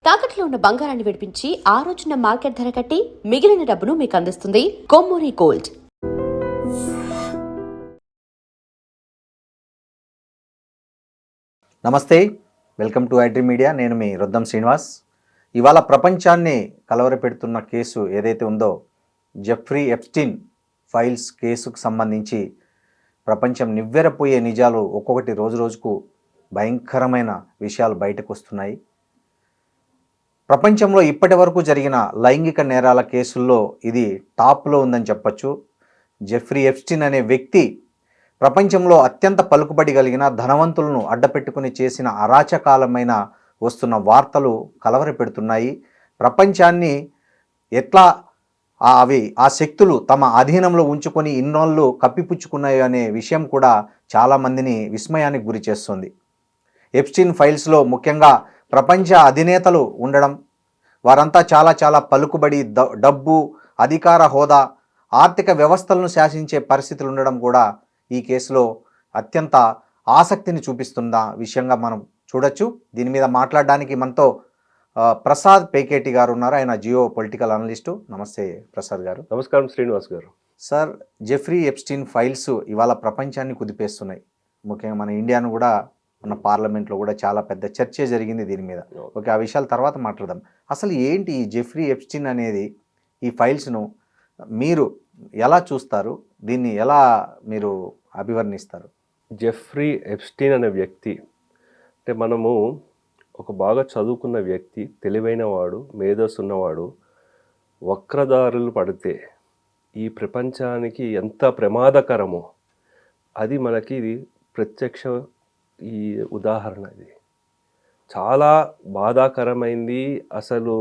తాకట్లో ఉన్న బంగారాన్ని విడిపించి ఆ రోజున మార్కెట్ ధర కట్టి మిగిలిన డబ్బును మీకు అందిస్తుంది కొమ్మూరి గోల్డ్. నమస్తే, వెల్కమ్ టు ఐడ్రీ మీడియా. నేను మీ రుద్దం శ్రీనివాస్. ఇవాళ ప్రపంచాన్ని కలవరపెడుతున్న కేసు ఏదైతే ఉందో, జెఫ్రీ ఎప్స్టీన్ ఫైల్స్ కేసుకు సంబంధించి ప్రపంచం నివ్వెరపోయే నిజాలు ఒక్కొక్కటి రోజు రోజుకు భయంకరమైన విషయాలు బయటకు వస్తున్నాయి. ప్రపంచంలో ఇప్పటి వరకు జరిగిన లైంగిక నేరాల కేసుల్లో ఇది టాప్లో ఉందని చెప్పచ్చు. జెఫ్రీ ఎప్స్టీన్ అనే వ్యక్తి ప్రపంచంలో అత్యంత పలుకుబడి కలిగిన ధనవంతులను అడ్డపెట్టుకుని చేసిన అరాచకాలమైన వస్తున్న వార్తలు కలవరపెడుతున్నాయి. ప్రపంచాన్ని ఎట్లా ఆ శక్తులు తమ అధీనంలో ఉంచుకొని ఇన్నోళ్ళు కప్పిపుచ్చుకున్నాయి అనే విషయం కూడా చాలామందిని విస్మయానికి గురి చేస్తుంది. ఎప్స్టీన్ ఫైల్స్లో ముఖ్యంగా ప్రపంచ అధినేతలు ఉండడం, వారంతా చాలా పలుకుబడి, డబ్బు, అధికార హోదా, ఆర్థిక వ్యవస్థలను శాసించే పరిస్థితులు ఉండడం కూడా ఈ కేసులో అత్యంత ఆసక్తిని చూపిస్తున్న విషయంగా మనం చూడొచ్చు. దీని మీద మాట్లాడడానికి మనతో ప్రసాద్ పేకేటి గారు ఉన్నారు. ఆయన జియో పొలిటికల్ అనలిస్టు. నమస్తే ప్రసాద్ గారు. నమస్కారం శ్రీనివాస్ గారు. సార్, జెఫ్రీ ఎప్స్టీన్ ఫైల్స్ ఇవాళ ప్రపంచాన్ని కుదిపేస్తున్నాయి. ముఖ్యంగా మన ఇండియాను కూడా, మన పార్లమెంట్లో కూడా చాలా పెద్ద చర్చ జరిగింది దీని మీద. ఓకే, ఆ విషయాల తర్వాత మాట్లాడదాం. అసలు ఏంటి ఈ జెఫ్రీ ఎప్స్టీన్ అనేది, ఈ ఫైల్స్ను మీరు ఎలా చూస్తారు? దీన్ని ఎలా మీరు అభివర్ణిస్తారు? జెఫ్రీ ఎప్స్టీన్ అనే వ్యక్తి అంటే, మనము ఒక బాగా చదువుకున్న వ్యక్తి, తెలివైన వాడు, మేధస్సు ఉన్నవాడు వక్రదారులు పడితే ఈ ప్రపంచానికి ఎంత ప్రమాదకరమో అది మనకి ప్రత్యక్ష ఈ ఉదాహరణ. ఇది చాలా బాధాకరమైంది. అసలు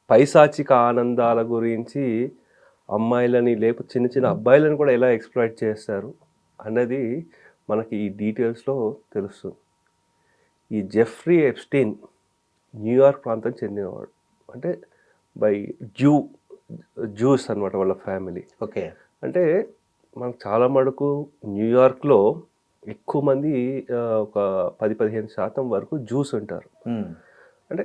పైశాచిక ఆనందాల గురించి అమ్మాయిలని లేకపోతే చిన్న అబ్బాయిలను కూడా ఎలా ఎక్స్‌ప్లాయిట్ చేస్తారు అన్నది మనకి ఈ డీటెయిల్స్లో తెలుస్తుంది. ఈ జెఫ్రీ ఎప్స్టీన్ న్యూయార్క్ ప్రాంతం చెందినవాడు. అంటే బై జ్యూస్ అనమాట వాళ్ళ ఫ్యామిలీ. ఓకే, అంటే మనకు చాలా మటుకు న్యూయార్క్లో ఎక్కువ మంది ఒక 10-15% వరకు జ్యూస్ ఉంటారు. అంటే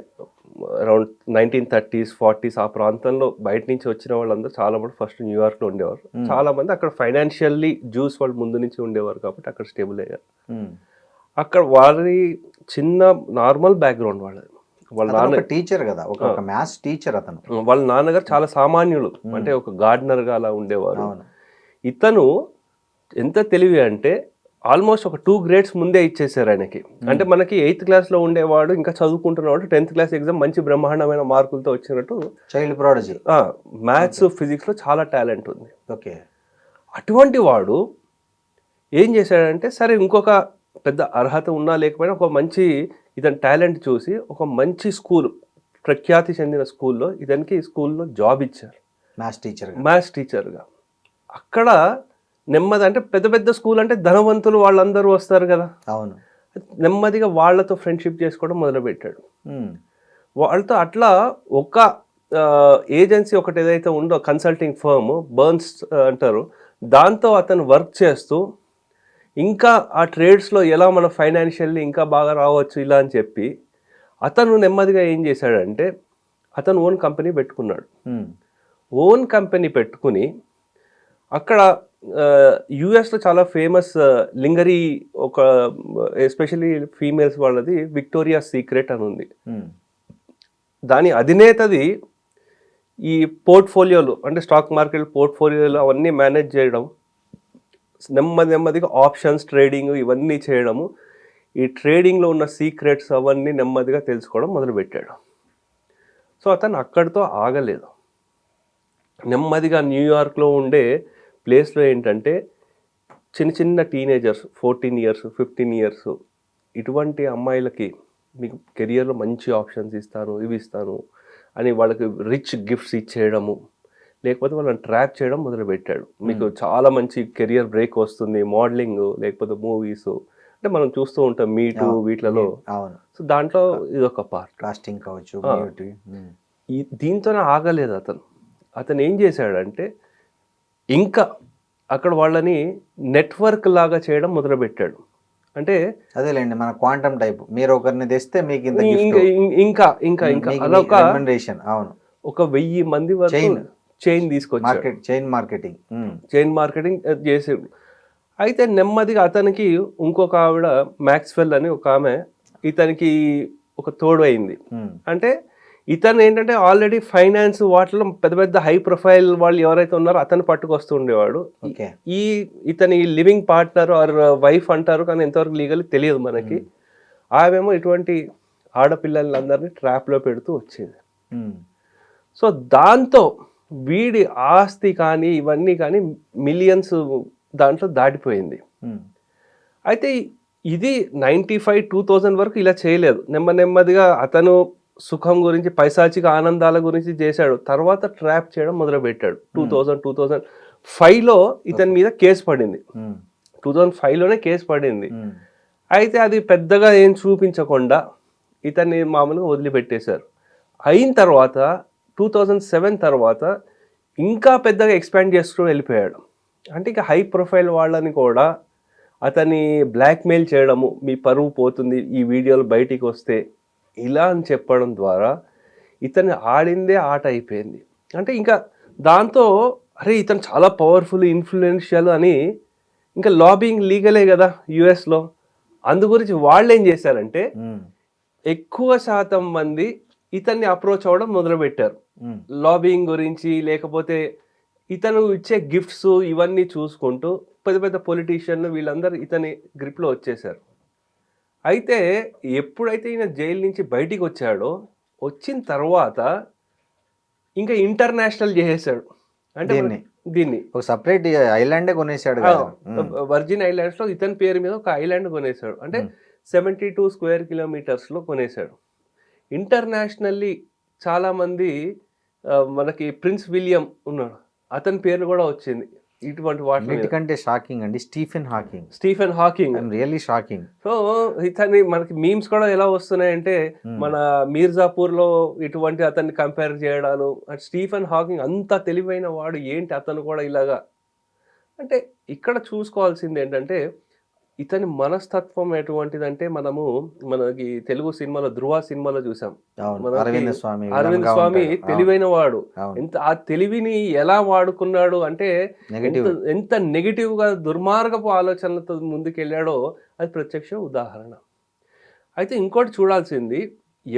అరౌండ్ 1930s 40s ఆ ప్రాంతంలో బయట నుంచి వచ్చిన వాళ్ళందరూ చాలా మంది ఫస్ట్ న్యూయార్క్లో ఉండేవారు. చాలా మంది అక్కడ ఫైనాన్షియల్లీ జ్యూస్ వాళ్ళు ముందు నుంచి ఉండేవారు కాబట్టి అక్కడ స్టేబుల్ అయ్యారు. అక్కడ వారి చిన్న నార్మల్ బ్యాక్గ్రౌండ్ వాళ్ళది. వాళ్ళ నాన్న టీచర్ కదా, ఒక మ్యాథ్స్ టీచర్. అతను వాళ్ళ నాన్నగారు చాలా సామాన్యులు, అంటే ఒక గార్డెనర్గా అలా ఉండేవారు. ఇతను ఎంత తెలివి అంటే ఆల్మోస్ట్ ఒక 2 grades ముందే ఇచ్చేసారు ఆయనకి. అంటే మనకి 8th క్లాస్లో ఉండేవాడు ఇంకా చదువుకుంటున్నవాడు 10th క్లాస్ ఎగ్జామ్ మంచి బ్రహ్మాండమైన మార్కులతో వచ్చినట్టు. Child prodigy. మ్యాథ్స్ ఫిజిక్స్లో చాలా టాలెంట్ ఉంది. ఓకే, అటువంటి వాడు ఏం చేశాడంటే, సరే ఇంకొక పెద్ద అర్హత ఉన్నా లేకపోయినా ఒక మంచి ఇతని టాలెంట్ చూసి ఒక మంచి స్కూల్, ప్రఖ్యాతి చెందిన స్కూల్లో ఇతనికి స్కూల్లో జాబ్ ఇచ్చారు, మ్యాథ్స్ టీచర్గా. అక్కడ నెమ్మది, అంటే పెద్ద స్కూల్ అంటే ధనవంతులు వాళ్ళందరూ వస్తారు కదా. అవును. నెమ్మదిగా వాళ్ళతో ఫ్రెండ్షిప్ చేసుకోవడం మొదలుపెట్టాడు. వాళ్ళతో అట్లా ఒక ఏజెన్సీ ఒకటి ఏదైతే ఉందో, కన్సల్టింగ్ ఫర్మ్ బర్న్స్ అంటారు, దాంతో అతను వర్క్ చేస్తూ ఇంకా ఆ ట్రేడ్స్లో ఎలా మన ఫైనాన్షియల్లీ ఇంకా బాగా రావచ్చు ఇలా అని చెప్పి అతను నెమ్మదిగా ఏం చేశాడంటే, అతను ఓన్ కంపెనీ పెట్టుకున్నాడు. ఓన్ కంపెనీ పెట్టుకుని అక్కడ యుఎస్లో చాలా ఫేమస్ లింగరీ, ఒక ఎస్పెషలీ ఫీమేల్స్ వాళ్ళది విక్టోరియా సీక్రెట్ అని ఉంది. దాని అధినేతది ఈ పోర్ట్ఫోలియోలు, అంటే స్టాక్ మార్కెట్ పోర్ట్ఫోలియోలు అవన్నీ మేనేజ్ చేయడం, నెమ్మదిగా ఆప్షన్స్ ట్రేడింగ్ ఇవన్నీ చేయడము, ఈ ట్రేడింగ్లో ఉన్న సీక్రెట్స్ అవన్నీ నెమ్మదిగా తెలుసుకోవడం మొదలుపెట్టాడు. సో అతను అక్కడితో ఆగలేదు. నెమ్మదిగా న్యూయార్క్లో ఉండే ప్లేస్లో ఏంటంటే, చిన్న టీనేజర్స్ 14 years 15 years ఇటువంటి అమ్మాయిలకి మీకు కెరియర్లో మంచి ఆప్షన్స్ ఇస్తాను, ఇవి ఇస్తాను అని వాళ్ళకి రిచ్ గిఫ్ట్స్ ఇచ్చేయడము, లేకపోతే వాళ్ళని ట్రాప్ చేయడం మొదలుపెట్టాడు. మీకు చాలా మంచి కెరియర్ బ్రేక్ వస్తుంది, మోడలింగ్ లేకపోతే మూవీస్, అంటే మనం చూస్తూ ఉంటాం మీటు వీటిలలో. సో దాంట్లో ఇదొక పార్ట్, కాస్టింగ్ కావచ్చు. దీంతోనే ఆగలేదు అతను ఏం చేశాడంటే, ఇంకా అక్కడ వాళ్ళని నెట్వర్క్ లాగా చేయడం మొదలుపెట్టాడు. అంటే అదేలేండి మన క్వాంటమ్ టైప్, మీరు ఒకరిని తెస్తే మీకు ఇంత గిఫ్ట్, ఇంకా ఇంకా ఇంకా అదొక అవును, ఒక 1000 మంది వరకు చైన్ తీసుకొచ్చాడు, మార్కెట్ చైన్ మార్కెటింగ్ చేసాడు. అయితే నెమ్మదిగా అతనికి ఇంకొక ఆవిడ మ్యాక్స్వెల్ అని ఒక ఆమె ఇతనికి ఒక తోడు అయింది. అంటే ఇతను ఏంటంటే ఆల్రెడీ ఫైనాన్స్ వాటిలో పెద్ద పెద్ద హై ప్రొఫైల్ వాళ్ళు ఎవరైతే ఉన్నారో అతను పట్టుకొస్తూ ఉండేవాడు. ఇతని లివింగ్ పార్ట్నర్ ఆర్ వైఫ్ అంటారు కానీ ఎంతవరకు లీగల్ తెలియదు మనకి. ఆమెమో ఇటువంటి ఆడపిల్లలందరినీ ట్రాప్లో పెడుతూ వచ్చేది. సో దాంతో వీడి ఆస్తి కానీ ఇవన్నీ కానీ మిలియన్స్ దాంట్లో దాటిపోయింది. అయితే ఇది 95-2000 వరకు ఇలా చేయలేదు. నెమ్మదిగా అతను సుఖం గురించి పైశాచిక ఆనందాల గురించి చేశాడు. తర్వాత ట్రాప్ చేయడం మొదలుపెట్టాడు. 2005లో ఇతని మీద కేసు పడింది. 2005లోనే కేసు పడింది. అయితే అది పెద్దగా ఏం చూపించకుండా ఇతన్ని మామూలుగా వదిలిపెట్టేశారు. అయిన తర్వాత 2007 తర్వాత ఇంకా పెద్దగా ఎక్స్పాండ్ చేస్తూ వెళ్ళిపోయాడు. అంటే ఇక హై ప్రొఫైల్ వాళ్ళని కూడా అతన్ని బ్లాక్మెయిల్ చేయడము, మీ పరువు పోతుంది ఈ వీడియోలు బయటికి వస్తే, ఇలా అని చెప్పడం ద్వారా ఇతను ఆడిందే ఆట అయిపోయింది. అంటే ఇంకా దాంతో అరే ఇతను చాలా పవర్ఫుల్ ఇన్ఫ్లుయెన్షియల్ అని ఇంకా లాబింగ్ లీగలే కదా యుఎస్లో. అందు గురించి వాళ్ళు ఏం చేశారంటే ఎక్కువ శాతం మంది ఇతన్ని అప్రోచ్ అవ్వడం మొదలుపెట్టారు లాబింగ్ గురించి. లేకపోతే ఇతను ఇచ్చే గిఫ్ట్స్ ఇవన్నీ చూసుకుంటూ పెద్ద పెద్ద పొలిటీషియన్లు వీళ్ళందరూ ఇతని గ్రిప్లో వచ్చేసారు. అయితే ఎప్పుడైతే ఈయన జైలు నుంచి బయటికి వచ్చాడో వచ్చిన తర్వాత ఇంకా ఇంటర్నేషనల్ చేసేసాడు. అంటే దీన్ని ఒక సపరేట్ ఐలాండే కొనేసాడు, వర్జిన్ ఐలాండ్స్ లో ఇతని పేరు మీద ఒక ఐలాండ్ కొనేసాడు. అంటే 72 స్క్వేర్ కిలోమీటర్స్లో కొనేసాడు. ఇంటర్నేషనల్లీ చాలామంది మనకి ప్రిన్స్ విలియం ఉన్నాడు, అతని పేరు కూడా వచ్చింది ఇటువంటి వాటికంటే. షాకింగ్ అండి, Stephen Hawking really shocking. So ఇతని మనకి మీమ్స్ కూడా ఎలా వస్తున్నాయంటే మన మీర్జాపూర్లో ఇటువంటి అతన్ని కంపేర్ చేయడాలు. స్టీఫెన్ హాకింగ్ అంత తెలివైన వాడు ఏంటి అతను కూడా ఇలాగా. అంటే ఇక్కడ చూసుకోవాల్సింది ఏంటంటే ఇతని మనస్తత్వం ఎటువంటిదంటే మనకి తెలుగు సినిమాలో ధృవ సినిమాలో చూసాం. అరవింద్ స్వామి తెలివైన వాడు. ఆ తెలివిని ఎలా వాడుకున్నాడు అంటే ఎంత నెగిటివ్ గా దుర్మార్గపు ఆలోచనలతో ముందుకెళ్ళాడో అది ప్రత్యక్ష ఉదాహరణ. అయితే ఇంకోటి చూడాల్సింది,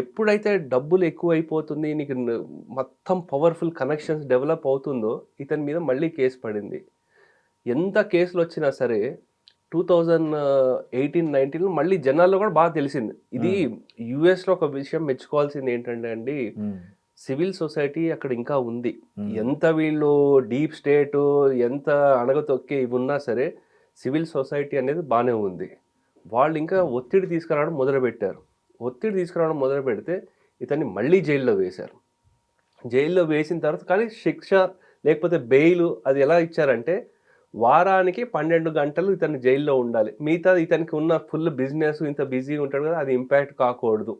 ఎప్పుడైతే డబ్బులు ఎక్కువైపోతుంది, నీకు మొత్తం పవర్ఫుల్ కనెక్షన్స్ డెవలప్ అవుతుందో ఇతని మీద మళ్ళీ కేసు పడింది. ఎంత కేసులు వచ్చినా సరే 2018-19 మళ్ళీ జనాల్లో కూడా బాగా తెలిసింది. ఇది యుఎస్లో ఒక విషయం మెచ్చుకోవాల్సింది ఏంటంటే అండి, సివిల్ సొసైటీ అక్కడ ఇంకా ఉంది. ఎంత వీళ్ళు డీప్ స్టేట్ ఎంత అణగతొక్కి ఇవి ఉన్నా సరే సివిల్ సొసైటీ అనేది బాగానే ఉంది. వాళ్ళు ఇంకా ఒత్తిడి తీసుకురావడం మొదలు పెడితే ఇతన్ని మళ్ళీ జైల్లో వేశారు. జైల్లో వేసిన తర్వాత కానీ శిక్ష లేకపోతే బెయిల్ అది ఎలా ఇచ్చారంటే వారానికి 12 గంటలు ఇతను జైల్లో ఉండాలి, మిగతా ఇతనికి ఉన్న ఫుల్ బిజినెస్ ఇంత బిజీగా ఉంటాడు కదా అది ఇంపాక్ట్ కాకూడదు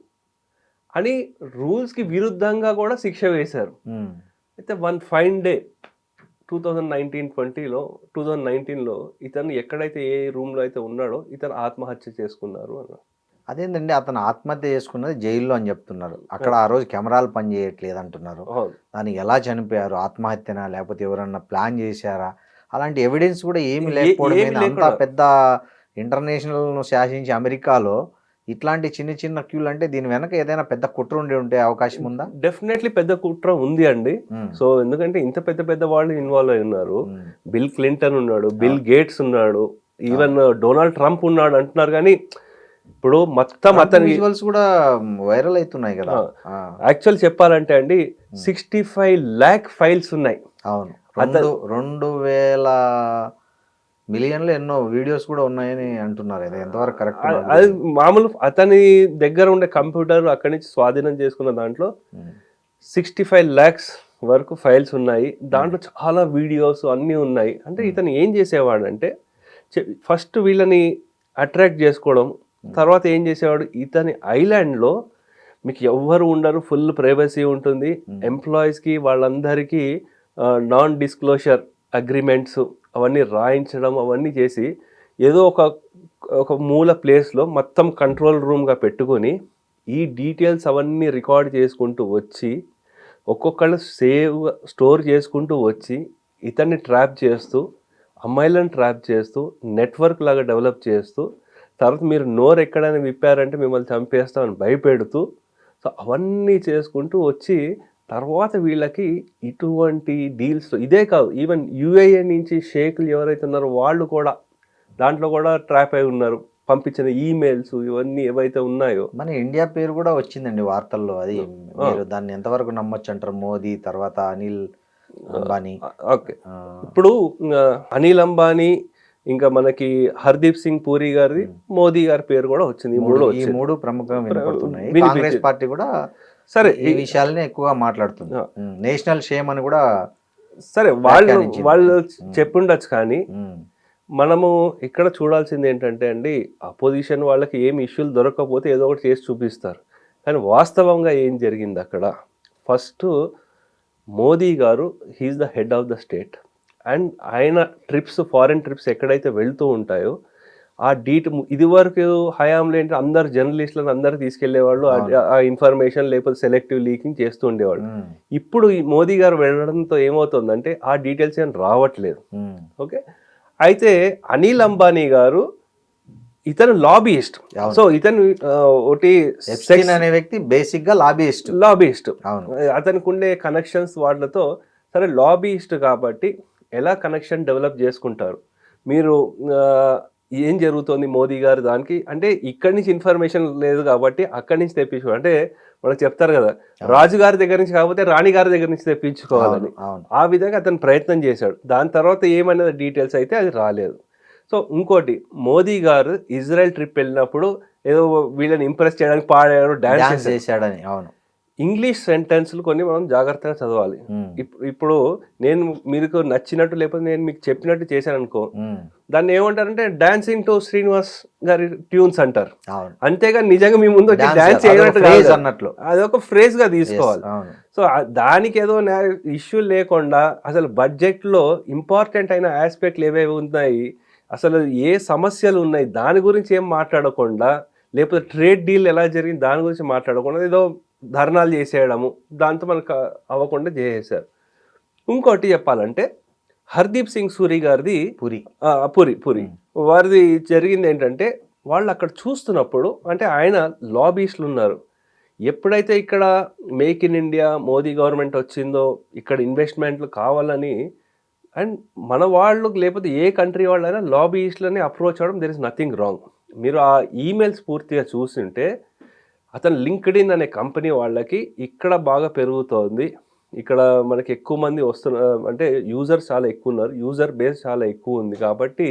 అని రూల్స్కి విరుద్ధంగా కూడా శిక్ష వేశారు. అయితే వన్ ఫైన్ డే 2019లో ఇతను ఎక్కడైతే ఏ రూమ్లో అయితే ఉన్నాడో ఇతను ఆత్మహత్య చేసుకున్నారు అన్నారు. అదేంటండి, అతను ఆత్మహత్య చేసుకున్నది జైల్లో అని చెప్తున్నారు. అక్కడ ఆ రోజు కెమెరాలు పనిచేయట్లేదు అంటున్నారు. దానికి ఎలా చనిపోయారు, ఆత్మహత్యనా లేకపోతే ఎవరన్నా ప్లాన్ చేశారా, అలాంటి ఎవిడెన్స్ కూడా ఏమి లేకపోవడం. అంత పెద్ద ఇంటర్నేషనల్ శాసించి అమెరికాలో ఇట్లాంటి చిన్న క్యూలు అంటే దీని వెనక ఏదైనా పెద్ద కుట్ర ఉండే అవకాశం ఉందా? డెఫినెట్లీ పెద్ద కుట్ర ఉంది అండి. సో ఎందుకంటే ఇంత పెద్ద వాళ్ళు ఇన్వాల్వ్ అయి ఉన్నారు. బిల్ క్లింటన్ ఉన్నాడు, బిల్ గేట్స్ ఉన్నాడు, ఈవెన్ డొనాల్డ్ ట్రంప్ ఉన్నాడు అంటున్నారు. కానీ ఇప్పుడు మొత్తం అతని విజువల్స్ కూడా వైరల్ అవుతున్నాయి కదా. యాక్చువల్ చెప్పాలంటే అండి 65 lakh ఫైల్స్ ఉన్నాయి. అవును, 2,000 మిలియన్లు ఎన్నో వీడియోస్ కూడా ఉన్నాయని అంటున్నారు. అది ఎంతవరకు కరెక్ట్? అది మామూలు అతని దగ్గర ఉండే కంప్యూటర్ అక్కడి నుంచి స్వాధీనం చేసుకున్న దాంట్లో 65 lakhs వరకు ఫైల్స్ ఉన్నాయి. దాంట్లో చాలా వీడియోస్ అన్నీ ఉన్నాయి. అంటే ఇతను ఏం చేసేవాడంటే ఫస్ట్ వీళ్ళని అట్రాక్ట్ చేసుకోవడం, తర్వాత ఏం చేసేవాడు ఇతని ఐలాండ్లో మీకు ఎవ్వరు ఉండరు, ఫుల్ ప్రైవసీ ఉంటుంది. ఎంప్లాయీస్కి వాళ్ళందరికీ నాన్ డిస్క్లోజర్ అగ్రిమెంట్స్ అవన్నీ రాయించడం అవన్నీ చేసి ఏదో ఒక ఒక మూల ప్లేస్లో మొత్తం కంట్రోల్ రూమ్గా పెట్టుకొని ఈ డీటెయిల్స్ అవన్నీ రికార్డ్ చేసుకుంటూ వచ్చి ఒక్కొక్కళ్ళు స్టోర్ చేసుకుంటూ వచ్చి ఇతన్ని ట్రాప్ చేస్తూ అమ్మాయిలను ట్రాప్ చేస్తూ నెట్వర్క్ లాగా డెవలప్ చేస్తూ తర్వాత మీరు నోరు ఎక్కడైనా విప్పారంటే మిమ్మల్ని చంపేస్తామని భయపెడుతూ సో అవన్నీ చేసుకుంటూ వచ్చి తర్వాత వీళ్ళకి ఇటువంటి డీల్స్ ఇదే కాదు, ఈవెన్ యూఏఏ నుంచి షేకులు ఎవరైతే ఉన్నారో వాళ్ళు కూడా దాంట్లో కూడా ట్రాప్ అయి ఉన్నారు. పంపించిన ఈమెయిల్స్ ఇవన్నీ ఏవైతే ఉన్నాయో మన ఇండియా పేరు కూడా వచ్చిందండి వార్తల్లో. అది మీరు దాన్ని ఎంతవరకు నమ్మొచ్చు అంటారు? మోదీ తర్వాత అనిల్ అంబానీ. ఓకే, ఇప్పుడు అనిల్ అంబానీ ఇంకా మనకి హర్దీప్ సింగ్ పూరి గారిది, మోదీ గారి పేరు కూడా వచ్చింది. ఈ మూడు ప్రముఖంగా వినపడుతున్నాయి. కాంగ్రెస్ పార్టీ కూడా సరే ఈ విషయాలనే ఎక్కువగా మాట్లాడుతుంది. నేషనల్ షేమ్ అని కూడా సరే వాళ్ళు చెప్పుండొచ్చు, కానీ మనము ఇక్కడ చూడాల్సింది ఏంటంటే అండి, అపోజిషన్ వాళ్ళకి ఏం ఇష్యూలు దొరకకపోతే ఏదో ఒకటి చేసి చూపిస్తారు. కానీ వాస్తవంగా ఏం జరిగింది అక్కడ, first Modi garu he is the head of the state and ఆయన ట్రిప్స్, ఫారెన్ ట్రిప్స్ ఎక్కడైతే వెళ్తూ ఉంటాయో ఆ ఇదివరకు హయాంలో ఏంటి అందరు జర్నలిస్టులను అందరు తీసుకెళ్లేవాళ్ళు, ఆ ఇన్ఫర్మేషన్ లేకపోతే సెలెక్టివ్ లీకింగ్ చేస్తూ ఉండేవాళ్ళు. ఇప్పుడు ఈ మోదీ గారు వెళ్ళడంతో ఏమవుతుందంటే ఆ డీటెయిల్స్ ఏం రావట్లేదు. ఓకే, అయితే అనిల్ అంబానీ గారు ఇతను లాబీయిస్ట్. సో ఇతను ఒకటి అనే వ్యక్తి బేసిక్ గా లాబీయిస్ట్. అతనికి ఉండే కనెక్షన్స్ వాళ్ళతో, సరే లాబీయిస్ట్ కాబట్టి ఎలా కనెక్షన్ డెవలప్ చేసుకుంటారు మీరు, ఏం జరుగుతుంది మోదీ గారు దానికి అంటే ఇక్కడి నుంచి ఇన్ఫర్మేషన్ లేదు కాబట్టి అక్కడి నుంచి తెప్పించుకో అంటే మనకు చెప్తారు కదా, రాజుగారి దగ్గర నుంచి కాకపోతే రాణి గారి దగ్గర నుంచి తెప్పించుకోవాలని. ఆ విధంగా అతను ప్రయత్నం చేశాడు. దాని తర్వాత ఏమనేది డీటెయిల్స్ అయితే అది రాలేదు. సో ఇంకోటి, మోదీ గారు ఇజ్రాయెల్ ట్రిప్ వెళ్ళినప్పుడు ఏదో వీళ్ళని ఇంప్రెస్ చేయడానికి పాడాడు, డాన్స్ చేశాడని. అవును, ఇంగ్లీష్ సెంటెన్స్లు కొన్ని మనం జాగ్రత్తగా చదవాలి. ఇప్పుడు నేను మీకు నచ్చినట్టు లేకపోతే నేను మీకు చెప్పినట్టు చేశాను అనుకో, దాన్ని ఏమంటారంటే డాన్సింగ్ టు శ్రీనివాస్ గారి ట్యూన్స్ అంటారు. అంతేగా నిజంగా మీ ముందు వచ్చి డాన్స్ చేయనట్టు అన్నట్లు అది ఒక ఫ్రేజ్ గా తీసుకోవాలి. సో దానికి ఏదో ఇష్యూ లేకుండా అసలు బడ్జెట్ లో ఇంపార్టెంట్ అయిన ఆస్పెక్ట్లు ఏవేవి ఉన్నాయి, అసలు ఏ సమస్యలు ఉన్నాయి దాని గురించి ఏం మాట్లాడకుండా, లేకపోతే ట్రేడ్ డీల్ ఎలా జరిగింది దాని గురించి మాట్లాడకుండా ఏదో ధర్నాలు చేసేయడము, దాంతో మనకు అవ్వకుండా చేసేసారు. ఇంకోటి చెప్పాలంటే హర్దీప్ సింగ్ సూరి గారిది పూరి వారిది జరిగింది ఏంటంటే, వాళ్ళు అక్కడ చూస్తున్నప్పుడు అంటే ఆయన లాబీస్లు ఉన్నారు. ఎప్పుడైతే ఇక్కడ make in India Modi government వచ్చిందో ఇక్కడ ఇన్వెస్ట్మెంట్లు కావాలని, అండ్ మన వాళ్ళు లేకపోతే ఏ కంట్రీ వాళ్ళైనా లాబీస్ట్లని అప్రోచ్ అవ్వడం, దెర్ ఇస్ నథింగ్ రాంగ్. మీరు ఆ ఈమెయిల్స్ పూర్తిగా చూస్తుంటే అతను లింక్డ్ఇన్ అనే కంపెనీ వాళ్ళకి ఇక్కడ బాగా పెరుగుతోంది, ఇక్కడ మనకి ఎక్కువ మంది వస్తున్నారు అంటే యూజర్స్ చాలా ఎక్కువ ఉన్నారు, యూజర్ బేస్ చాలా ఎక్కువ ఉంది కాబట్టి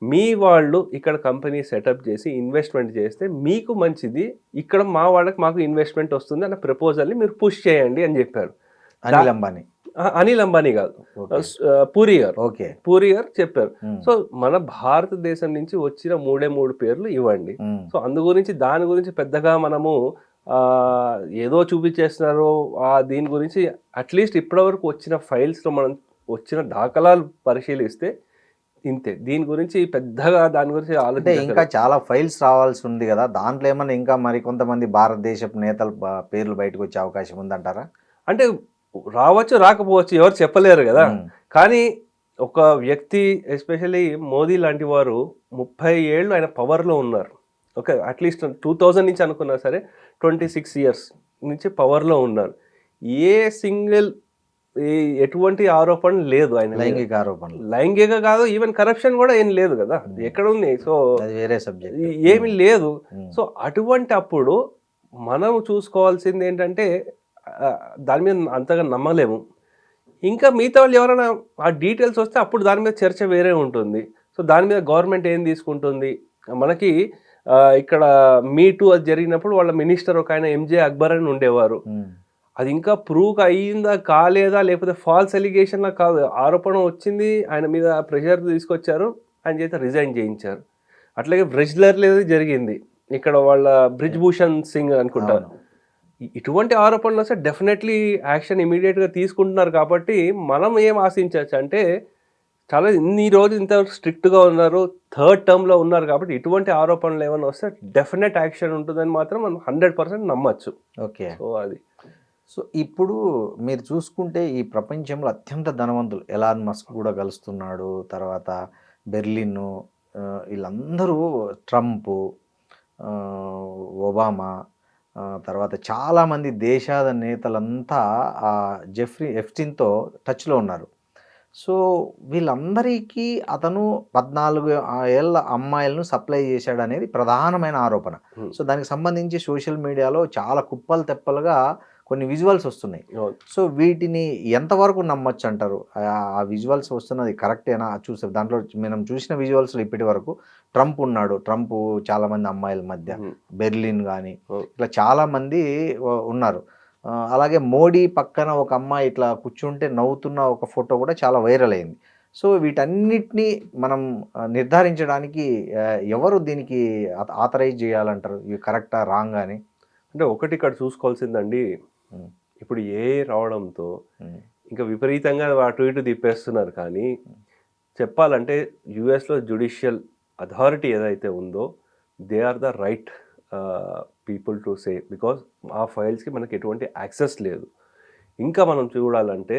మీ వాళ్ళు ఇక్కడ కంపెనీ సెటప్ చేసి ఇన్వెస్ట్మెంట్ చేస్తే మీకు మంచిది, ఇక్కడ మా వాళ్ళకి మాకు ఇన్వెస్ట్మెంట్ వస్తుంది అన్న ప్రపోజల్ని మీరు పుష్ చేయండి అని చెప్పారు. అనిల్ అంబానీ కాదు, పూరి గారు చెప్పారు. సో మన భారతదేశం నుంచి వచ్చిన 3 పేర్లు ఇవ్వండి. సో అందు గురించి దాని గురించి పెద్దగా మనము ఏదో చూపించేస్తున్నారు దీని గురించి అట్లీస్ట్ ఇప్పటివరకు వచ్చిన ఫైల్స్లో మనం వచ్చిన దాఖలాలు పరిశీలిస్తే ఇంతే. దీని గురించి పెద్దగా దాని గురించి ఆలోచన ఇంకా చాలా ఫైల్స్ రావాల్సి ఉంది కదా, దాంట్లో ఏమన్నా ఇంకా మరి కొంతమంది భారతదేశపు నేతల పేర్లు బయటకు వచ్చే అవకాశం ఉందంటారా? అంటే రావచ్చు రాకపోవచ్చు, ఎవరు చెప్పలేరు కదా. కానీ ఒక వ్యక్తి ఎస్పెషల్లీ మోదీ లాంటి వారు 30 ఏళ్ళు ఆయన పవర్లో ఉన్నారు. ఓకే, అట్లీస్ట్ 2000 నుంచి అనుకున్నా సరే 26 years నుంచి పవర్లో ఉన్నారు. ఏ సింగిల్ ఎటువంటి ఆరోపణ లేదు ఆయన, లైంగిక కాదు, ఈవెన్ కరప్షన్ కూడా ఏం లేదు కదా, ఎక్కడ ఉంది? సో వేరే సబ్జెక్ట్ ఏమి లేదు. సో అటువంటి అప్పుడు మనం చూసుకోవాల్సింది ఏంటంటే దాని మీద అంతగా నమ్మలేము. ఇంకా మిగతా వాళ్ళు ఎవరైనా ఆ డీటెయిల్స్ వస్తే అప్పుడు దాని మీద చర్చ వేరే ఉంటుంది. సో దాని మీద గవర్నమెంట్ ఏం తీసుకుంటుంది, మనకి ఇక్కడ మీటూ అది జరిగినప్పుడు వాళ్ళ మినిస్టర్ ఒక ఆయన ఎంజే అక్బర్ అని ఉండేవారు. అది ఇంకా ప్రూవ్ అయ్యిందా కాలేదా లేకపోతే ఫాల్స్ ఎలిగేషన్లా కాదు, ఆరోపణ వచ్చింది, ఆయన మీద ప్రెషర్ తీసుకొచ్చారు, ఆయన చేత రిజైన్ చేయించారు. అట్లాగే బ్రెజ్లర్ లేదు జరిగింది ఇక్కడ వాళ్ళ బ్రిజ్ భూషణ్ సింగ్ అనుకుంటారు. ఇటువంటి ఆరోపణలు వస్తే డెఫినెట్లీ యాక్షన్ ఇమీడియట్గా తీసుకుంటున్నారు. కాబట్టి మనం ఏం ఆశించవచ్చు అంటే చాలా ఇన్ని రోజులు ఇంత స్ట్రిక్ట్గా ఉన్నారు, థర్డ్ టర్మ్లో ఉన్నారు కాబట్టి ఇటువంటి ఆరోపణలు ఏమైనా వస్తే డెఫినెట్ యాక్షన్ ఉంటుందని మాత్రం మనం 100% నమ్మచ్చు. ఓకే. సో అది సో ఇప్పుడు మీరు చూసుకుంటే ఈ ప్రపంచంలో అత్యంత ధనవంతులు ఎలాన్ మస్క్ కూడా కలుస్తున్నాడు, తర్వాత బెర్లిన్, వీళ్ళందరూ ట్రంప్, ఒబామా, తర్వాత చాలామంది దేశాల నేతలంతా జెఫ్రీ ఎప్స్టీన్తో టచ్లో ఉన్నారు. సో వీళ్ళందరికీ అతను 14 ఏళ్ళ అమ్మాయిలను సప్లై చేశాడు అనేది ప్రధానమైన ఆరోపణ. సో దానికి సంబంధించి సోషల్ మీడియాలో చాలా కుప్పలు తెప్పలుగా కొన్ని విజువల్స్ వస్తున్నాయి. సో వీటిని ఎంతవరకు నమ్మొచ్చు అంటారు? ఆ విజువల్స్ వస్తున్నది కరెక్టేనా? చూసారు దాంట్లో మనం చూసిన విజువల్స్లో ఇప్పటి వరకు ట్రంప్ ఉన్నాడు, ట్రంప్ చాలామంది అమ్మాయిల మధ్య, బెర్లిన్ కానీ ఇట్లా చాలామంది ఉన్నారు. అలాగే మోడీ పక్కన ఒక అమ్మాయి ఇట్లా కూర్చుంటే నవ్వుతున్న ఒక ఫోటో కూడా చాలా వైరల్ అయింది. సో వీటన్నిటిని మనం నిర్ధారించడానికి ఎవరు దీనికి ఆథరైజ్ చేయాలంటారు? ఇవి కరెక్టా రాంగ్ అని? అంటే ఒకటి ఇక్కడ చూసుకోవాల్సిందండి, ఇప్పుడు ఏ రావడంతో ఇంకా విపరీతంగా అటు ఇటు తిప్పేస్తున్నారు. కానీ చెప్పాలంటే యుఎస్లో జ్యుడిషియల్ అథారిటీ ఏదైతే ఉందో they are the right people to say, because ఆ ఫైల్స్కి మనకి ఎటువంటి యాక్సెస్ లేదు. ఇంకా మనం చూడాలంటే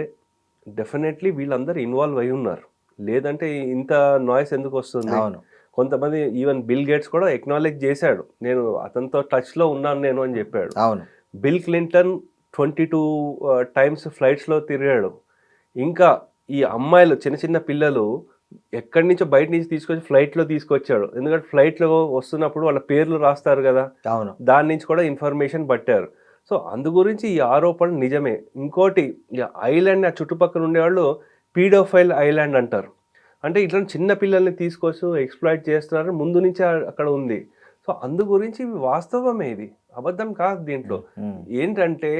డెఫినెట్లీ వీళ్ళందరూ ఇన్వాల్వ్ అయి ఉన్నారు, లేదంటే ఇంత నాయిస్ ఎందుకు వస్తుంది? కొంతమంది ఈవెన్ బిల్ గేట్స్ కూడా ఎక్నాలెడ్జ్ చేశాడు, నేను అతనితో టచ్లో ఉన్నాను నేను అని చెప్పాడు. అవును. బిల్ క్లింటన్ 22 టైమ్స్ ఫ్లైట్స్లో తిరిగాడు. ఇంకా ఈ అమ్మాయిలు చిన్న చిన్న పిల్లలు ఎక్కడి నుంచో బయట నుంచి తీసుకొచ్చి ఫ్లైట్లో తీసుకొచ్చాడు. ఎందుకంటే ఫ్లైట్లో వస్తున్నప్పుడు వాళ్ళ పేర్లు రాస్తారు కదా, దాని నుంచి కూడా ఇన్ఫర్మేషన్ పట్టారు. సో అందు గురించి ఈ ఆరోపణ నిజమే. ఇంకోటి ఐలాండ్ ఆ చుట్టుపక్కల ఉండేవాళ్ళు పీడోఫైల్ ఐలాండ్ అంటారు. అంటే ఇట్లా చిన్న పిల్లల్ని తీసుకొచ్చి ఎక్స్ప్లాయిట్ చేస్తున్నారు ముందు నుంచి అక్కడ ఉంది. సో అందు గురించి వాస్తవమే, ఇది అబద్ధం కాదు. దీంట్లో ఏంటంటే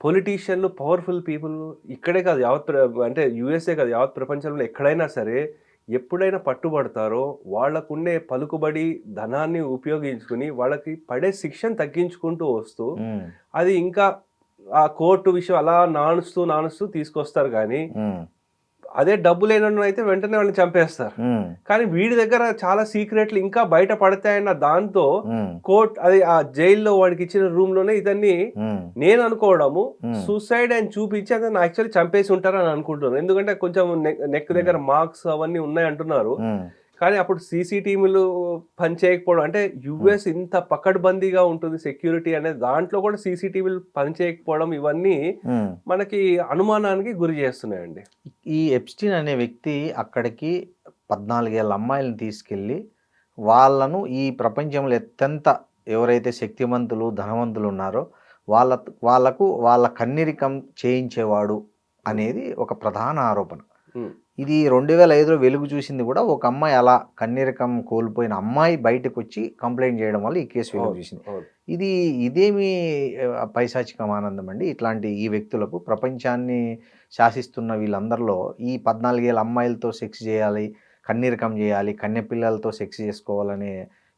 పొలిటీషియన్లు, పవర్ఫుల్ పీపుల్ ఇక్కడే కాదు అంటే యుఎస్ఏ కాదు, యావత్ ప్రపంచంలో ఎక్కడైనా సరే ఎప్పుడైనా పట్టుబడతారో వాళ్ళకుండే పలుకుబడి ధనాన్ని ఉపయోగించుకుని వాళ్ళకి పడే శిక్షను తగ్గించుకుంటూ వస్తూ అది ఇంకా ఆ కోర్టు విషయం అలా నానుస్తూ తీసుకొస్తారు. కానీ అదే డబ్బు లేనన్ను అయితే వెంటనే వాళ్ళని చంపేస్తారు. కానీ వీడి దగ్గర చాలా సీక్రెట్లు ఇంకా బయట పడతాయన్న దాంతో కోర్ట్ అది ఆ జైల్లో వాడికి ఇచ్చిన రూమ్ లోనే ఇతన్ని నేను అనుకోవడము సూసైడ్ అని చూపించి అతను యాక్చువల్లీ చంపేసి ఉంటారని అనుకుంటున్నాను. ఎందుకంటే కొంచెం నెక్ దగ్గర మార్క్స్ అవన్నీ ఉన్నాయి అంటున్నారు. కానీ అప్పుడు సీసీటీవీలు పనిచేయకపోవడం, అంటే యుఎస్ ఇంత పకడ్బందీగా ఉంటుంది సెక్యూరిటీ అనేది, దాంట్లో కూడా సీసీటీవీలు పనిచేయకపోవడం ఇవన్నీ మనకి అనుమానానికి గురి చేస్తున్నాయండి. ఈ ఎప్స్టీన్ అనే వ్యక్తి అక్కడికి 14 ఏళ్ళ అమ్మాయిలను తీసుకెళ్ళి వాళ్ళను ఈ ప్రపంచంలో అత్యంత ఎవరైతే శక్తిమంతులు, ధనవంతులు ఉన్నారో వాళ్ళకు వాళ్ళ కన్నిరికం చేయించేవాడు అనేది ఒక ప్రధాన ఆరోపణ. ఇది 2005లో వెలుగు చూసింది కూడా. ఒక అమ్మాయి అలా కన్నిరకం కోల్పోయిన అమ్మాయి బయటకు వచ్చి కంప్లైంట్ చేయడం వల్ల ఈ కేసు వెలుగు చూసింది. ఇదేమి పైశాచికం ఆనందం అండి ఇట్లాంటి ఈ వ్యక్తులకు? ప్రపంచాన్ని శాసిస్తున్న వీళ్ళందరిలో ఈ 14 ఏళ్ళ అమ్మాయిలతో సెక్స్ చేయాలి, కన్నిరకం చేయాలి, కన్యపిల్లలతో సెక్స్ చేసుకోవాలనే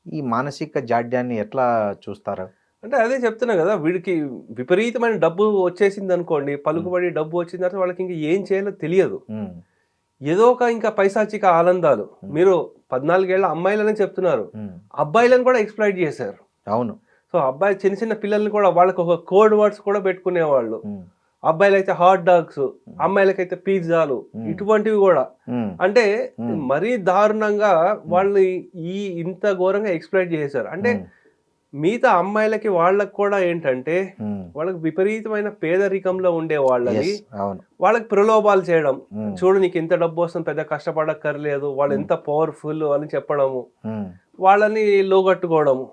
ఈ మానసిక జాడ్యాన్ని ఎట్లా చూస్తారు? అంటే అదే చెప్తున్నా కదా, వీడికి విపరీతమైన డబ్బు వచ్చేసింది అనుకోండి, పలుకుబడి డబ్బు వచ్చిన తర్వాత వాళ్ళకి ఇంకా ఏం చేయాలో తెలియదు. ఏదో ఒక ఇంకా పైశాచిక ఆనందాలు. మీరు 14 ఏళ్ల అమ్మాయిలనే చెప్తున్నారు, అబ్బాయిలను కూడా ఎక్స్ప్లాయిట్ చేశారు. అవును. సో అబ్బాయి చిన్న చిన్న పిల్లల్ని కూడా వాళ్ళకి ఒక కోడ్ వర్డ్స్ కూడా పెట్టుకునేవాళ్ళు. అబ్బాయిలు అయితే హాట్ డాగ్స్, అమ్మాయిలకైతే పిజ్జాలు, ఇటువంటివి కూడా. అంటే మరీ దారుణంగా వాళ్ళు ఇంత ఘోరంగా ఎక్స్ప్లాయిట్ చేశారు. అంటే మిగతా అమ్మాయిలకి వాళ్ళకి కూడా ఏంటంటే వాళ్ళకి విపరీతమైన పేదరికంలో ఉండే వాళ్ళని వాళ్ళకి ప్రలోభాలు చేయడం, చూడు నీకు ఇంత డబ్బు వస్తుంది, పెద్ద కష్టపడక్కర్లేదు, వాళ్ళు ఎంత పవర్ఫుల్ అని చెప్పడము, వాళ్ళని లోగట్టుకోవడము,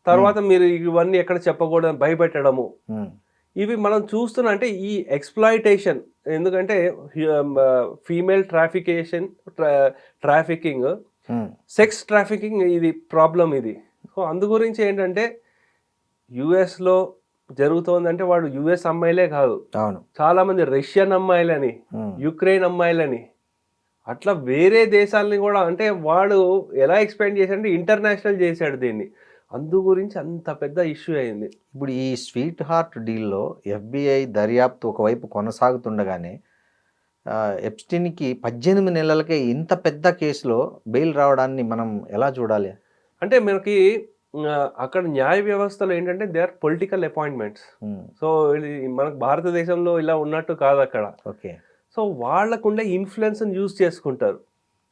తర్వాత మీరు ఇవన్నీ ఎక్కడ చెప్పకూడదని భయపెట్టడము, ఇవి మనం చూస్తున్నా. అంటే ఈ ఎక్స్ప్లాయిటేషన్, ఎందుకంటే ఫీమేల్ ట్రాఫికింగ్, సెక్స్ ట్రాఫికింగ్, ఇది ప్రాబ్లం ఇది. సో అందు గురించి ఏంటంటే యుఎస్లో జరుగుతోందంటే వాడు యుఎస్ అమ్మాయిలే కాదు, చాలా మంది రష్యన్ అమ్మాయిలని, యుక్రెయిన్ అమ్మాయిలని, అట్లా వేరే దేశాలని కూడా. అంటే వాడు ఎలా ఎక్స్పాండ్ చేశాడంటే ఇంటర్నేషనల్ చేశాడు దీన్ని. అందు గురించి అంత పెద్ద ఇష్యూ అయింది. ఇప్పుడు ఈ స్వీట్ హార్ట్ డీల్లో FBI దర్యాప్తు ఒకవైపు కొనసాగుతుండగానే ఎప్స్టీన్కి 18 నెలలకే ఇంత పెద్ద కేసులో బెయిల్ రావడాన్ని మనం ఎలా చూడాలి? అంటే మనకి అక్కడ న్యాయ వ్యవస్థలో ఏంటంటే they are political appointments. So ఇది మనకు భారతదేశంలో ఇలా ఉన్నట్టు కాదు అక్కడ. ఓకే. సో వాళ్ళకుండే ఇన్ఫ్లుయెన్స్ని యూజ్ చేసుకుంటారు.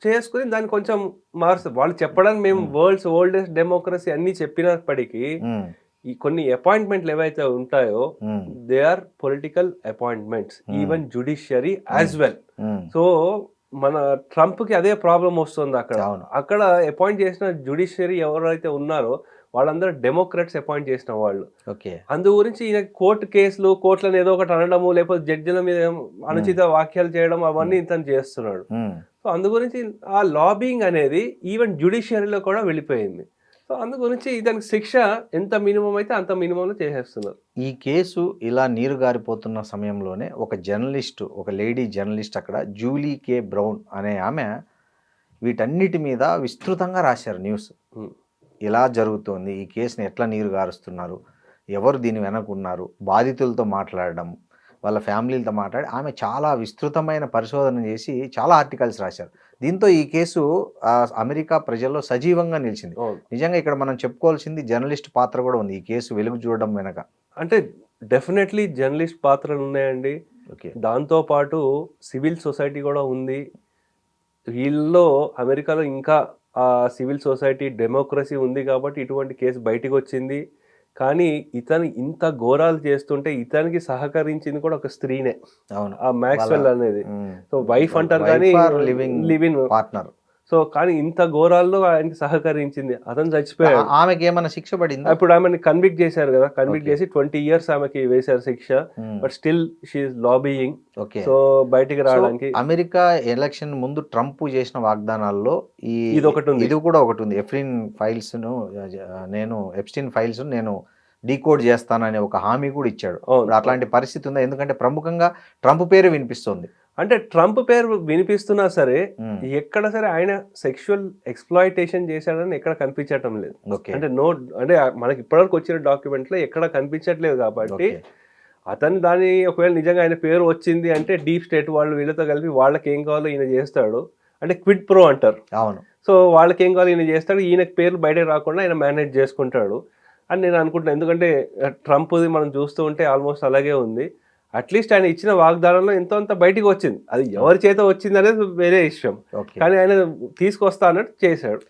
చేసుకుని దాన్ని కొంచెం మారుస్తారు. వాళ్ళు చెప్పడానికి మేము వరల్డ్స్ ఓల్డెస్ట్ డెమోక్రసీ అన్ని చెప్పినప్పటికీ ఈ కొన్ని అపాయింట్మెంట్లు ఏవైతే ఉంటాయో they are political appointments, even judiciary as well. So మన ట్రంప్ కి అదే ప్రాబ్లం వస్తుంది అక్కడ. అక్కడ అపాయింట్ చేసిన జుడిషియరీ ఎవరైతే ఉన్నారో వాళ్ళందరూ డెమోక్రాట్స్ అపాయింట్ చేసిన వాళ్ళు. అందు గురించి ఈయన కోర్టు కేసులు, కోర్టులను ఏదో ఒకటి అనడము, లేకపోతే జడ్జిల మీద అనుచిత వాక్యాలు చేయడం అవన్నీ ఇతను చేస్తున్నాడు. సో అందు గురించి ఆ లాబింగ్ అనేది ఈవెన్ జుడిషియరీలో కూడా వెళ్ళిపోయింది. సో అందు గురించి దానికి శిక్ష ఎంత మినిమం అయితే అంత మినిమంలో చేసేస్తున్నారు. ఈ కేసు ఇలా నీరు గారిపోతున్న సమయంలోనే ఒక జర్నలిస్టు, ఒక లేడీ జర్నలిస్ట్ అక్కడ జూలీ కే బ్రౌన్ అనే ఆమె వీటన్నిటి మీద విస్తృతంగా రాశారు న్యూస్. ఇలా జరుగుతోంది, ఈ కేసుని ఎట్లా నీరు గారుస్తున్నారు, ఎవరు దీని వెనకున్నారు, బాధితులతో మాట్లాడడం, వాళ్ళ ఫ్యామిలీలతో మాట్లాడి ఆమె చాలా విస్తృతమైన పరిశోధన చేసి చాలా ఆర్టికల్స్ రాశారు. దీంతో ఈ కేసు అమెరికా ప్రజల్లో సజీవంగా నిలిచింది. నిజంగా ఇక్కడ మనం చెప్పుకోవాల్సింది జర్నలిస్ట్ పాత్ర కూడా ఉంది ఈ కేసు వెలుగు చూడడం వెనక. అంటే డెఫినెట్లీ జర్నలిస్ట్ పాత్రలు ఉన్నాయండి. దాంతోపాటు సివిల్ సొసైటీ కూడా ఉంది. వీళ్ళలో అమెరికాలో ఇంకా ఆ సివిల్ సొసైటీ డెమోక్రసీ ఉంది కాబట్టి ఇటువంటి కేసు బయటికి వచ్చింది. కానీ ఇతను ఇంత ఘోరాలు చేస్తుంటే ఇతనికి సహకరించింది కూడా ఒక స్త్రీనే, ఆ మ్యాక్స్వెల్ అనేది. సో వైఫ్ అంటారు కానీ లివింగ్ పార్ట్నర్. సో కానీ ఇంత ఘోరాల్లో ఆయనకి సహకరించింది. అతను చచ్చిపోయాడు. ఆమెకి ఏమైనా శిక్ష పడింది? ఇప్పుడు ఆమెను కన్విక్ట్ చేశారు కదా, కన్విక్ట్ చేసి 20 years ఆమెకి వేశారు శిక్ష. But still she is lobbying. So బయటికి రావడానికి. అమెరికా ఎలక్షన్ ముందు ట్రంప్ చేసిన వాగ్దానాల్లో ఇది కూడా ఒకటి ఉంది. ఎప్స్టీన్ ఫైల్స్ నేను డీకోడ్ చేస్తాననే ఒక హామీ కూడా ఇచ్చాడు. అట్లాంటి పరిస్థితి ఉందా? ఎందుకంటే ప్రముఖంగా ట్రంప్ పేరు వినిపిస్తుంది. అంటే ట్రంప్ పేరు వినిపిస్తున్నా సరే ఎక్కడ సరే ఆయన సెక్షువల్ ఎక్స్ప్లాయిటేషన్ చేశాడని ఎక్కడ కనిపించటం లేదు. అంటే అంటే మనకి ఇప్పటివరకు వచ్చిన డాక్యుమెంట్ లో ఎక్కడ కనిపించట్లేదు. కాబట్టి అతను దాని ఒకవేళ నిజంగా ఆయన పేరు వచ్చింది అంటే డీప్ స్టేట్ వాళ్ళు వీళ్ళతో కలిపి వాళ్ళకి ఏం కావాలో ఈయన చేస్తాడు. అంటే క్విడ్ ప్రో అంటారు. అవును. సో వాళ్ళకి ఏం కావాలో ఈయన చేస్తాడు, ఈయనకి పేర్లు బయటకు రాకుండా ఆయన మేనేజ్ చేసుకుంటాడు అని నేను అనుకుంటున్నాను. ఎందుకంటే ట్రంప్ది మనం చూస్తూ ఉంటే ఆల్మోస్ట్ అలాగే ఉంది. అట్లీస్ట్ ఆయన ఇచ్చిన వాగ్దానంలో ఎంతో అంత బయటికి వచ్చింది. అది ఎవరి చేత వచ్చింది అనేది వేరే విషయం. కానీ ఆయన తీసుకొస్తా అన్నట్టు చేశాడు.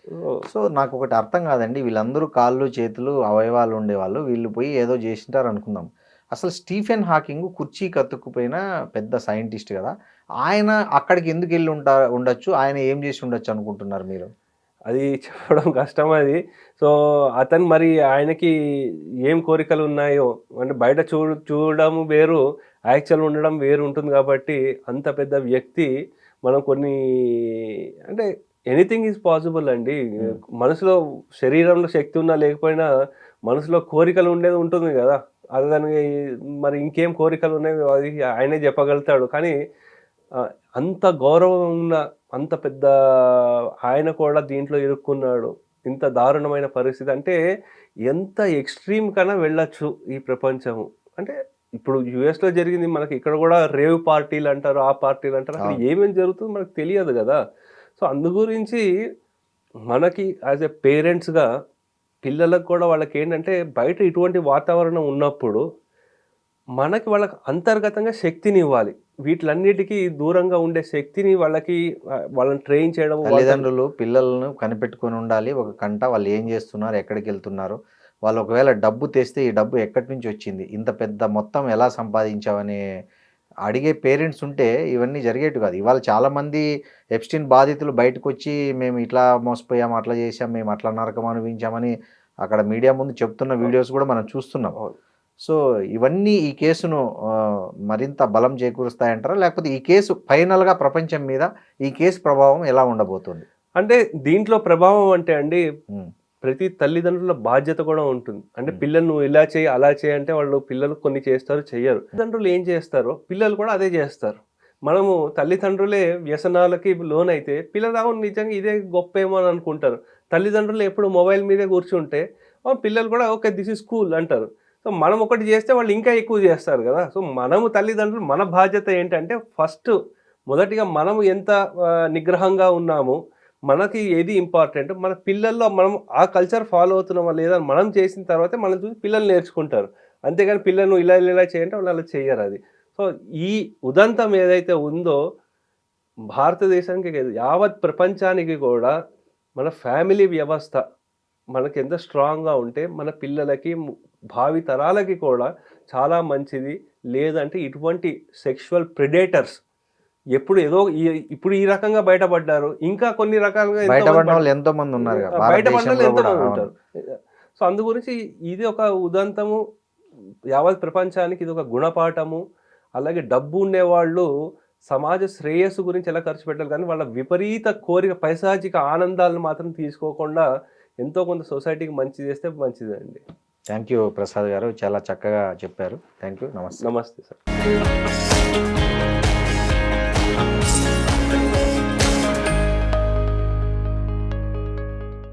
సో నాకు ఒకటి అర్థం కాదండి, వీళ్ళందరూ కాళ్ళు చేతులు అవయవాలు ఉండేవాళ్ళు, వీళ్ళు పోయి ఏదో చేసింటారు అనుకుందాం. అసలు స్టీఫెన్ హాకింగ్ కుర్చీ కత్తుక్కుపోయిన పెద్ద సైంటిస్ట్ కదా, ఆయన అక్కడికి ఎందుకు వెళ్ళి ఉండొచ్చు, ఆయన ఏం చేసి ఉండొచ్చు అనుకుంటున్నారు మీరు? అది చెప్పడం కష్టం అది. సో అతను మరి ఆయనకి ఏం కోరికలు ఉన్నాయో అంటే బయట చూడడం వేరు, యాక్చువల్ ఉండడం వేరు ఉంటుంది. కాబట్టి అంత పెద్ద వ్యక్తి మనం కొన్ని అంటే ఎనీథింగ్ ఈజ్ పాసిబుల్ అండి. మనసులో శరీరంలో శక్తి ఉన్నా లేకపోయినా మనసులో కోరికలు ఉండేది ఉంటుంది కదా. అది దానికి మరి ఇంకేం కోరికలు ఉన్నాయి అది ఆయనే చెప్పగలుగుతాడు. కానీ అంత గౌరవం ఉన్న అంత పెద్ద ఆయన కూడా దీంట్లో ఇరుక్కున్నాడు. ఇంత దారుణమైన పరిస్థితి అంటే ఎంత ఎక్స్ట్రీమ్ కన్నా వెళ్ళొచ్చు ఈ ప్రపంచము. అంటే ఇప్పుడు యుఎస్లో జరిగింది, మనకి ఇక్కడ కూడా రేవ్ పార్టీలు అంటారు, ఆ పార్టీలు అంటారు. అక్కడ ఏమేమి జరుగుతుందో మనకు తెలియదు కదా. సో అందు గురించి మనకి యాజ్ ఎ పేరెంట్స్గా పిల్లలకు కూడా వాళ్ళకి ఏంటంటే బయట ఇటువంటి వాతావరణం ఉన్నప్పుడు మనకి వాళ్ళకి అంతర్గతంగా శక్తిని ఇవ్వాలి. వీటిలన్నిటికీ దూరంగా ఉండే శక్తిని వాళ్ళని ట్రైన్ చేయడం. తల్లిదండ్రులు పిల్లలను కనిపెట్టుకొని ఉండాలి ఒక కంట, వాళ్ళు ఏం చేస్తున్నారు, ఎక్కడికి వెళ్తున్నారు, వాళ్ళు ఒకవేళ డబ్బు తెస్తే ఈ డబ్బు ఎక్కడి నుంచి వచ్చింది, ఇంత పెద్ద మొత్తం ఎలా సంపాదించావని అడిగే పేరెంట్స్ ఉంటే ఇవన్నీ జరిగేవి కాదు. ఇవాళ చాలామంది ఎప్స్టీన్ బాధితులు బయటకు వచ్చి మేము ఇట్లా మోసపోయాము, అట్లా చేసాం, మేము అట్లా నరకం అనుభవించామని అక్కడ మీడియా ముందు చెప్తున్న వీడియోస్ కూడా మనం చూస్తున్నాం. సో ఇవన్నీ ఈ కేసును మరింత బలం చేకూరుస్తాయంటారా, లేకపోతే ఈ కేసు ఫైనల్గా ప్రపంచం మీద ఈ కేసు ప్రభావం ఎలా ఉండబోతుంది? అంటే దీంట్లో ప్రభావం అంటే అండి ప్రతి తల్లిదండ్రుల బాధ్యత కూడా ఉంటుంది. అంటే పిల్లలు నువ్వు ఇలా చేయి అలా చేయి అంటే వాళ్ళు పిల్లలు కొన్ని చేస్తారు, చెయ్యరు. తల్లిదండ్రులు ఏం చేస్తారో పిల్లలు కూడా అదే చేస్తారు. మనము తల్లిదండ్రులే వ్యసనాలకి లోనైతే పిల్లలు నిజంగా ఇదే గొప్ప ఏమో అని అనుకుంటారు. తల్లిదండ్రులు ఎప్పుడు మొబైల్ మీదే కూర్చుంటే పిల్లలు కూడా ఓకే దిస్ ఇస్ కూల్ అంటారు. సో మనం ఒకటి చేస్తే వాళ్ళు ఇంకా ఎక్కువ చేస్తారు కదా. సో మనము తల్లిదండ్రులు మన బాధ్యత ఏంటంటే ఫస్ట్ మొదటిగా మనం ఎంత నిగ్రహంగా ఉన్నాము, మనకి ఏది ఇంపార్టెంట్, మన పిల్లల్లో మనం ఆ కల్చర్ ఫాలో అవుతున్నామా లేదా మనం చేసిన తర్వాతే మనం చూసి పిల్లలు నేర్చుకుంటారు. అంతేగాని పిల్లలు ఇలా ఇలా చేయంటే వాళ్ళు అలా చెయ్యరు అది. సో ఈ ఉదంతం ఏదైతే ఉందో భారతదేశానికి కాదు, యావత్ ప్రపంచానికి కూడా మన ఫ్యామిలీ వ్యవస్థ మనకి ఎంత స్ట్రాంగ్గా ఉంటే మన పిల్లలకి భావి తరాలకి కూడా చాలా మంచిది. లేదంటే ఇటువంటి సెక్షువల్ ప్రెడేటర్స్ ఎప్పుడు ఏదో ఇప్పుడు ఈ రకంగా బయటపడ్డారు, ఇంకా కొన్ని రకాలుగా బయటపడిన వాళ్ళు ఎంతో మంది ఉన్నారు కదా, బయటపడిన వాళ్ళు భారతదేశంలో ఎంతో కూడా. మంది ఉంటారు. సో అందు గురించి ఇది ఒక ఉదంతము, యావత్ ప్రపంచానికి ఇది ఒక గుణపాఠము. అలాగే డబ్బు ఉండేవాళ్ళు సమాజ శ్రేయస్సు గురించి ఎలా ఖర్చు పెట్టాలి, కానీ వాళ్ళ విపరీత కోరిక పైశాచిక ఆనందాలను మాత్రం తీసుకోకుండా ఎంతో కొంత సొసైటీకి మంచి చేస్తే మంచిదండి. థ్యాంక్ యూ ప్రసాద్ గారు, చాలా చక్కగా చెప్పారు. Thank you. నమస్తే. నమస్తే సార్.